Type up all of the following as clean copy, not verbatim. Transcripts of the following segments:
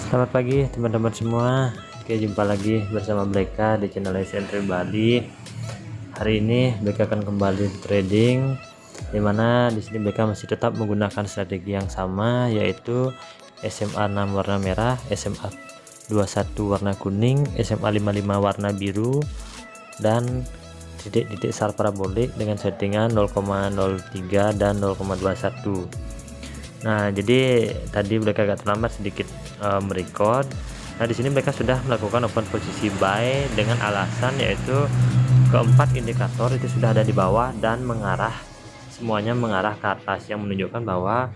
Selamat pagi teman-teman semua. Oke, jumpa lagi bersama Bleka di channel Entry Bali. Hari ini Bleka akan kembali trading, dimana di sini Bleka masih tetap menggunakan strategi yang sama, yaitu SMA 6 warna merah, SMA 21 warna kuning, SMA 55 warna biru, dan titik-titik SAR parabolik dengan settingan 0,03 dan 0,21. Nah, jadi tadi mereka agak terlambat sedikit merecord. Nah, di sini mereka sudah melakukan open posisi buy dengan alasan yaitu keempat indikator itu sudah ada di bawah dan semuanya mengarah ke atas, yang menunjukkan bahwa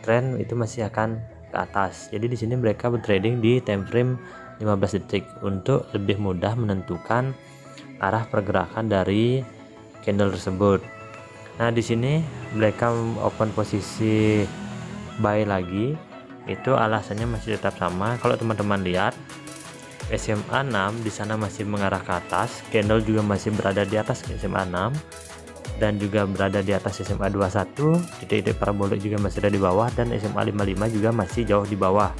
tren itu masih akan ke atas. Jadi di sini mereka bertrading di time frame 15 detik untuk lebih mudah menentukan arah pergerakan dari candle tersebut. Nah, di sini mereka open posisi buy lagi, itu alasannya masih tetap sama. Kalau teman-teman lihat, SMA 6 di sana masih mengarah ke atas, candle juga masih berada di atas SMA 6 dan juga berada di atas SMA 21, titik-titik parabolik juga masih ada di bawah, dan SMA 55 juga masih jauh di bawah.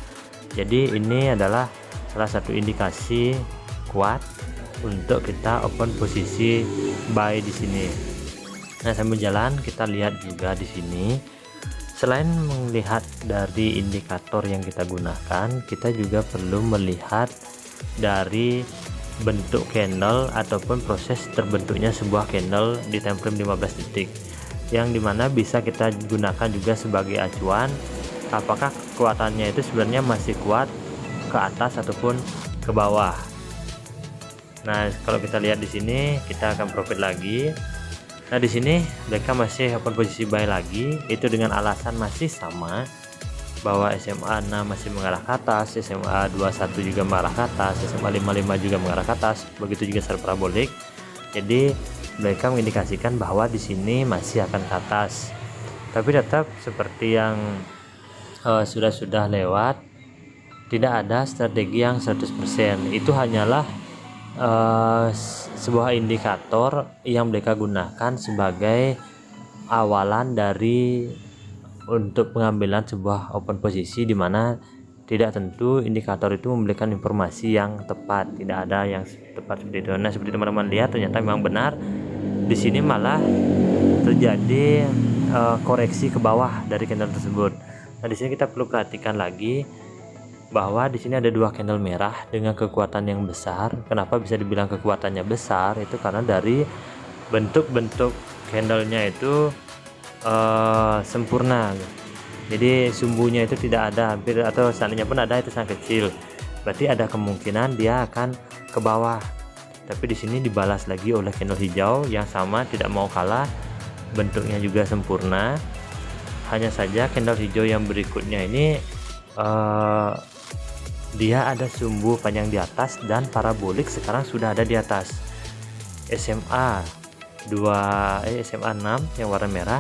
Jadi ini adalah salah satu indikasi kuat untuk kita open posisi buy di sini. Nah, sambil jalan kita lihat juga di sini, selain melihat dari indikator yang kita gunakan, kita juga perlu melihat dari bentuk candle ataupun proses terbentuknya sebuah candle di time frame 15 detik, yang dimana bisa kita gunakan juga sebagai acuan apakah kekuatannya itu sebenarnya masih kuat ke atas ataupun ke bawah. Nah, kalau kita lihat di sini, kita akan profit lagi. Nah, di sini mereka masih open posisi buy lagi, itu dengan alasan masih sama bahwa SMA 6 masih mengarah ke atas, SMA 21 juga mengarah ke atas, SMA 55 juga mengarah ke atas, begitu juga SAR parabolik. Jadi mereka mengindikasikan bahwa di sini masih akan ke atas. Tapi tetap seperti yang sudah lewat, tidak ada strategi yang 100%. Itu hanyalah sebuah indikator yang mereka gunakan sebagai awalan dari untuk pengambilan sebuah open posisi, di mana tidak tentu indikator itu memberikan informasi yang tepat, tidak ada yang tepat seperti itu. Nah, seperti teman-teman lihat, ternyata memang benar di sini malah terjadi koreksi ke bawah dari candle tersebut. Nah, di sini kita perlu perhatikan lagi bahwa di sini ada dua candle merah dengan kekuatan yang besar. Kenapa bisa dibilang kekuatannya besar? Itu karena dari bentuk-bentuk candlenya itu sempurna. Jadi sumbunya itu tidak ada, hampir, atau seandainya pun ada itu sangat kecil. Berarti ada kemungkinan dia akan ke bawah. Tapi di sini dibalas lagi oleh candle hijau yang sama, tidak mau kalah, bentuknya juga sempurna. Hanya saja candle hijau yang berikutnya ini dia ada sumbu panjang di atas dan parabolik sekarang sudah ada di atas. SMA 6 yang warna merah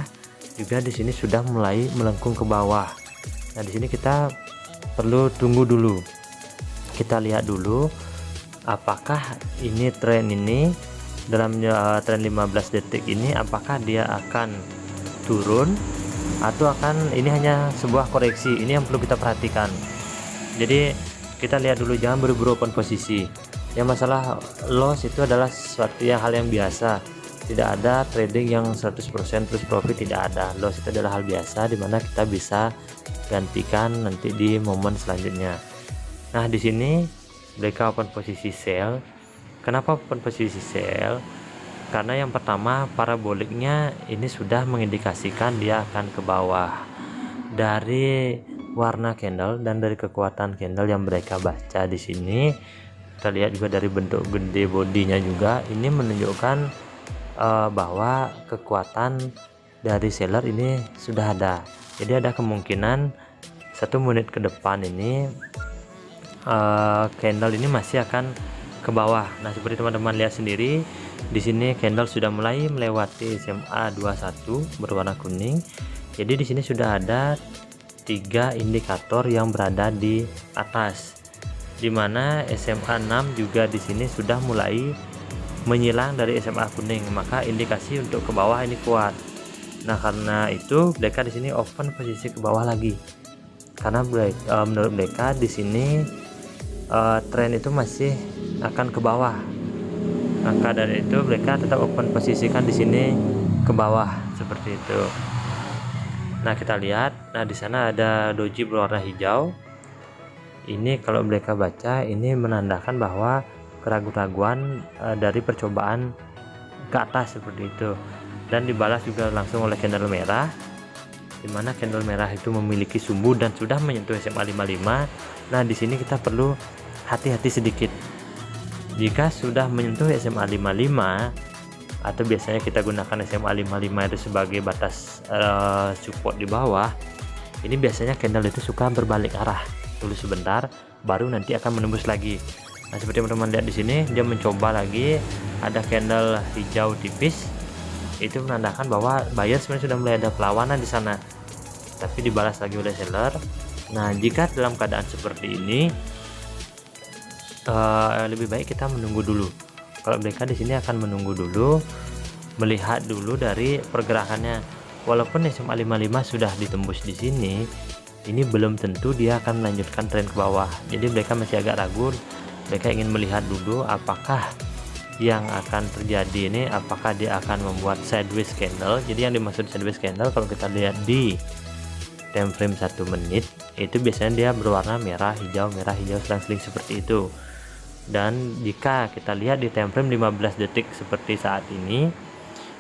juga di sini sudah mulai melengkung ke bawah. Nah, di sini kita perlu tunggu dulu. Kita lihat dulu apakah ini tren ini dalam tren 15 detik ini, apakah dia akan turun atau akan ini hanya sebuah koreksi. Ini yang perlu kita perhatikan. Jadi kita lihat dulu, jangan buru-buru open posisi. Yang masalah loss itu adalah suatu hal yang biasa. Tidak ada trading yang 100% terus profit, tidak ada. Loss itu adalah hal biasa, dimana kita bisa gantikan nanti di momen selanjutnya. Nah, di sini mereka open posisi sell. Kenapa open posisi sell? Karena yang pertama, paraboliknya ini sudah mengindikasikan dia akan ke bawah. Dari warna candle dan dari kekuatan candle yang mereka baca di sini, kita lihat juga dari bentuk gede bodinya juga, ini menunjukkan bahwa kekuatan dari seller ini sudah ada. Jadi ada kemungkinan 1 menit ke depan ini candle ini masih akan ke bawah. Nah, seperti teman-teman lihat sendiri, di sini candle sudah mulai melewati SMA 21 berwarna kuning. Jadi di sini sudah ada 3 indikator yang berada di atas, dimana SMA 6 juga di sini sudah mulai menyilang dari SMA kuning, maka indikasi untuk ke bawah ini kuat. Nah, karena itu mereka di sini open posisi ke bawah lagi. karena menurut mereka di sini tren itu masih akan ke bawah. Maka dari itu mereka tetap open posisikan di sini ke bawah seperti itu. Nah, kita lihat, nah di sana ada doji berwarna hijau. Ini kalau mereka baca, ini menandakan bahwa keraguan-raguan dari percobaan ke atas seperti itu, dan dibalas juga langsung oleh candle merah, dimana candle merah itu memiliki sumbu dan sudah menyentuh SMA 55. Nah, di sini kita perlu hati-hati sedikit. Jika sudah menyentuh SMA 55, atau biasanya kita gunakan SMA 55 itu sebagai batas support di bawah, ini biasanya candle itu suka berbalik arah dulu sebentar, baru nanti akan menembus lagi. Nah, seperti teman-teman lihat di sini, dia mencoba lagi, ada candle hijau tipis, itu menandakan bahwa buyer sebenarnya sudah mulai ada perlawanan di sana, tapi dibalas lagi oleh seller. Nah, jika dalam keadaan seperti ini, lebih baik kita menunggu dulu. Kalau mereka di sini akan menunggu dulu, melihat dulu dari pergerakannya. Walaupun SMA 55 sudah ditembus di sini, ini belum tentu dia akan melanjutkan tren ke bawah. Jadi mereka masih agak ragu. Mereka ingin melihat dulu apakah yang akan terjadi ini, apakah dia akan membuat sideways candle. Jadi yang dimaksud sideways candle, kalau kita lihat di time frame 1 menit, itu biasanya dia berwarna merah hijau selang-seling seperti itu. Dan jika kita lihat di time frame 15 detik seperti saat ini,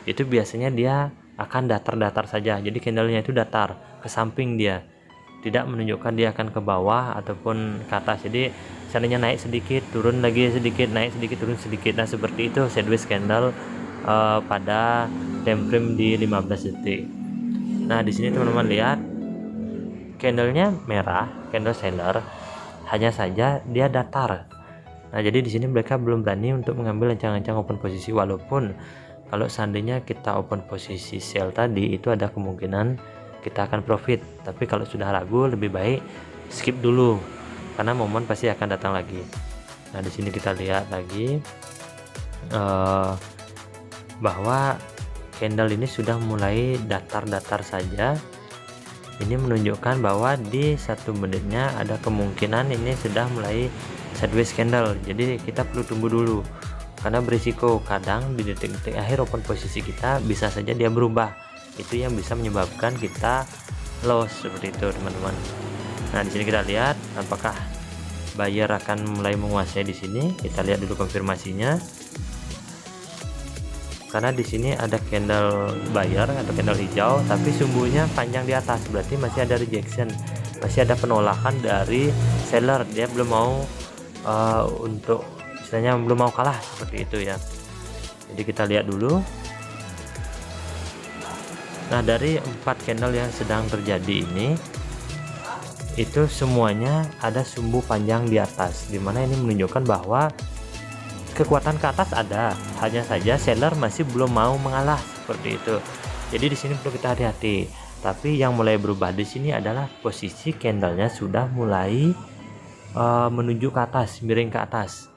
itu biasanya dia akan datar-datar saja. Jadi candlenya itu datar ke samping, dia tidak menunjukkan dia akan ke bawah ataupun ke atas. Jadi seandainya naik sedikit, turun lagi sedikit, naik sedikit, turun sedikit. Nah, seperti itu sideways candle pada time frame di 15 detik. Nah, di sini teman-teman lihat candlenya merah, candle seller, hanya saja dia datar. Nah, jadi di sini mereka belum berani untuk mengambil ancang-ancang open posisi, walaupun kalau seandainya kita open posisi sell tadi, itu ada kemungkinan kita akan profit. Tapi kalau sudah ragu, lebih baik skip dulu, karena momen pasti akan datang lagi. Nah, di sini kita lihat lagi bahwa candle ini sudah mulai datar-datar saja. Ini menunjukkan bahwa di 1 menitnya ada kemungkinan ini sudah mulai sideways candle. Jadi kita perlu tunggu dulu, karena berisiko kadang di detik-detik akhir open posisi kita bisa saja dia berubah. Itu yang bisa menyebabkan kita loss seperti itu, teman-teman. Nah, di sini kita lihat apakah buyer akan mulai menguasai di sini. Kita lihat dulu konfirmasinya. Karena di sini ada candle buyer atau candle hijau, tapi sumbunya panjang di atas, berarti masih ada rejection, masih ada penolakan dari seller. Dia belum mau untuk istilahnya belum mau kalah seperti itu ya. Jadi kita lihat dulu. Nah, dari 4 candle yang sedang terjadi ini, itu semuanya ada sumbu panjang di atas, dimana ini menunjukkan bahwa kekuatan ke atas ada, hanya saja seller masih belum mau mengalah seperti itu. Jadi di sini perlu kita hati-hati. Tapi yang mulai berubah di sini adalah posisi candlenya sudah mulai menuju ke atas, miring ke atas.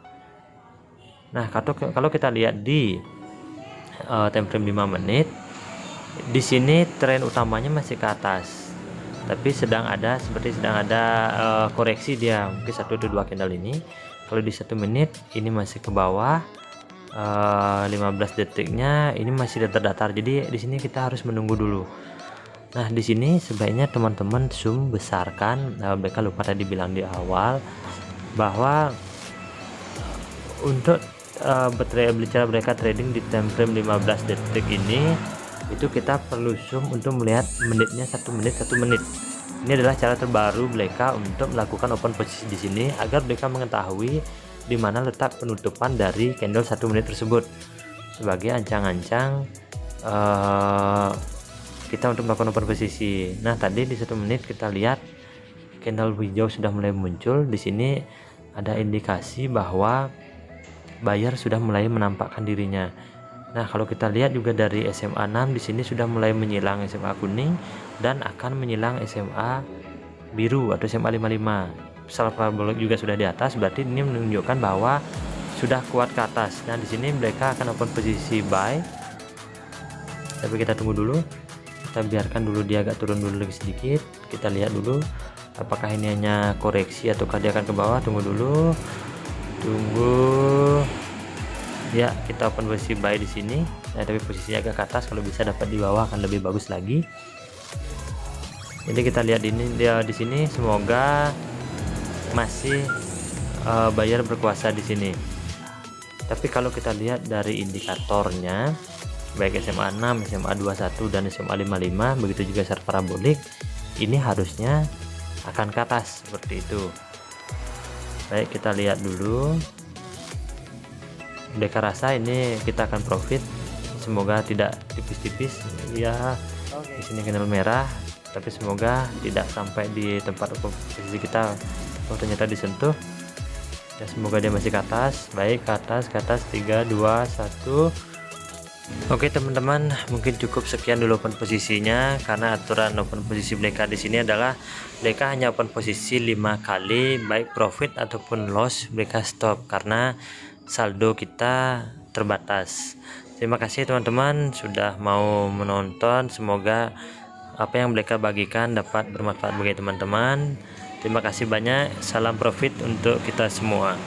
Nah, kalau kita lihat di time frame 5 menit, di sini tren utamanya masih ke atas, tapi sedang ada koreksi dia, mungkin 1 atau 2 candle ini. Kalau di 1 menit ini masih ke bawah, 15 detiknya ini masih datar-datar. Jadi di sini kita harus menunggu dulu. Nah, di sini sebaiknya teman-teman zoom besarkan. Mereka lupa tadi bilang di awal bahwa untuk bicara mereka trading di time frame 15 detik ini, itu kita perlu zoom untuk melihat menitnya 1 menit. Ini adalah cara terbaru mereka untuk melakukan open posisi di sini, agar mereka mengetahui di mana letak penutupan dari candle 1 menit tersebut sebagai ancang-ancang kita untuk melakukan open posisi. Nah, tadi di 1 menit kita lihat candle hijau sudah mulai muncul. Di sini ada indikasi bahwa buyer sudah mulai menampakkan dirinya. Nah, kalau kita lihat juga dari SMA 6 di sini sudah mulai menyilang SMA kuning dan akan menyilang SMA biru atau SMA 55. Salah parabolic juga sudah di atas, berarti ini menunjukkan bahwa sudah kuat ke atas. Nah, di sini mereka akan open posisi buy. Tapi kita tunggu dulu. Kita biarkan dulu dia agak turun dulu lagi sedikit. Kita lihat dulu apakah ini hanya koreksi ataukah dia akan ke bawah. Tunggu dulu, ya. Kita open posisi buy di sini ya, tapi posisinya agak ke atas, kalau bisa dapat di bawah akan lebih bagus lagi. Jadi kita lihat ini dia di sini, semoga masih buyer berkuasa di sini. Tapi kalau kita lihat dari indikatornya, baik SMA 6, SMA 21 dan SMA 55, begitu juga chart parabolik, ini harusnya akan ke atas seperti itu. Baik, kita lihat dulu. Mereka rasa ini kita akan profit, semoga tidak tipis-tipis ya. Di sini candle merah, tapi semoga tidak sampai di tempat posisi kita. Oh, ternyata disentuh ya, semoga dia masih ke atas. Baik, ke atas 3 2 1. Oke teman-teman, mungkin cukup sekian dulu open posisinya, karena aturan open posisi mereka di sini adalah mereka hanya open posisi 5 kali, baik profit ataupun loss mereka stop karena saldo kita terbatas. Terima kasih teman-teman sudah mau menonton, semoga apa yang mereka bagikan dapat bermanfaat bagi teman-teman. Terima kasih banyak, salam profit untuk kita semua.